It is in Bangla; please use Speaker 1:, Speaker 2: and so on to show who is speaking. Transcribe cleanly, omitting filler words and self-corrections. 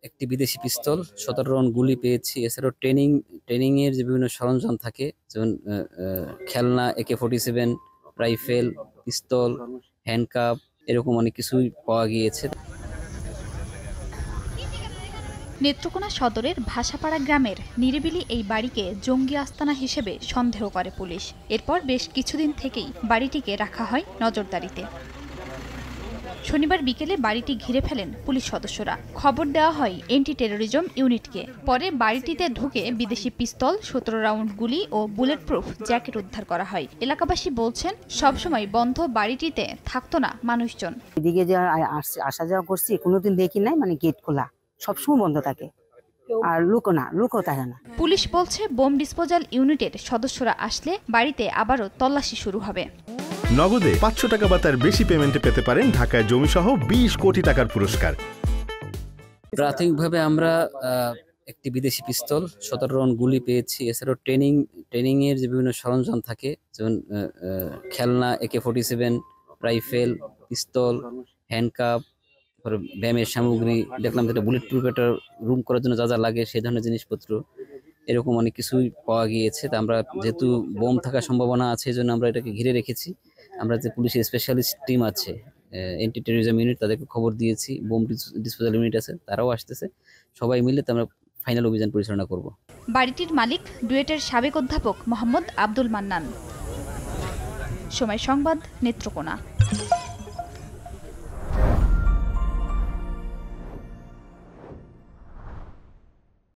Speaker 1: একটি বিদেশি পিস্তল, 17 রাউন্ড গুলি পেয়েছি। এছাড়াও ট্রেনিং এর যে বিভিন্ন সরঞ্জাম থাকে, যেমন খেলনা, AK-47, রাইফেল, পিস্তল, হ্যান্ডকাপ, এরকম অনেক কিছুই পাওয়া গিয়েছে।
Speaker 2: নেত্রকোনা সদরের ভাষাপাড়া গ্রামের নিরিবিলি এই বাড়িকে জঙ্গি আস্তানা হিসেবে সন্দেহ করে পুলিশ। এরপর বেশ কিছুদিন থেকেই বাড়িটিকে রাখা হয় নজরদারিতে। শনিবার বিকেলে বাড়িটি ঘিরে ফেলেন পুলিশ সদস্যরা। খবর দেওয়া হয় এন্টি টেরোরিজম ইউনিটকে। পরে বাড়িটিতে ঢুকে বিদেশি পিস্তল, 17 রাউন্ড গুলি ও বুলেট প্রুফ জ্যাকেট উদ্ধার করা হয়। এলাকাবাসী বলছেন, সবসময় বন্ধ বাড়িটিতে থাকতো না মানুষজন।
Speaker 3: এদিকে যে আসা যাওয়া করছি, কোনোদিন দেখি নাই, মানে গেট খোলা, সবসময় বন্ধ থাকে, আর লুকো থাকে না।
Speaker 2: পুলিশ বলছে, বোম ডিসপোজাল ইউনিটের সদস্যরা আসলে বাড়িতে আবারও তল্লাশি শুরু হবে।
Speaker 4: নগদে 500 টাকা বা তার বেশি পেমেন্টে পেতে পারেন ঢাকায় জমিসহ 20 কোটি টাকার পুরস্কার।
Speaker 1: প্রাথমিকভাবে আমরা একটি বিদেশি পিস্তল, 17 রাউন্ড গুলি পেয়েছি। এছাড়াও ট্রেনিং এর যে বিভিন্ন সরঞ্জাম থাকে, যেমন খেলনা, AK-47, রাইফেল, পিস্তল, হ্যান্ডকাপ, ব্যায়ামের সামগ্রী, দেখলাম যেটা বুলেট প্রুফ একটা রুম করার জন্য যা যা লাগে সেই ধরনের জিনিসপত্র, এরকম অনেক কিছুই পাওয়া গিয়েছে। তা আমরা, যেহেতু বোম থাকার সম্ভাবনা আছে, এই জন্য আমরা এটাকে ঘিরে রেখেছি। আমরা যে পুলিশের স্পেশালিস্ট টিম আছে, এন্টি টেরোরিজম ইউনিট, তাদেরকে খবর দিয়েছি। বোম ডিসপোজাল ইউনিট আছে, তারাও আসতেছে। সবাই মিলে আমরা ফাইনাল অভিযান পরিচালনা করব।
Speaker 2: বাড়িটির মালিক ডুয়েটের সাবেক অধ্যাপক মোহাম্মদ আব্দুল মান্নান। সময় সংবাদ, নেত্রকোনা।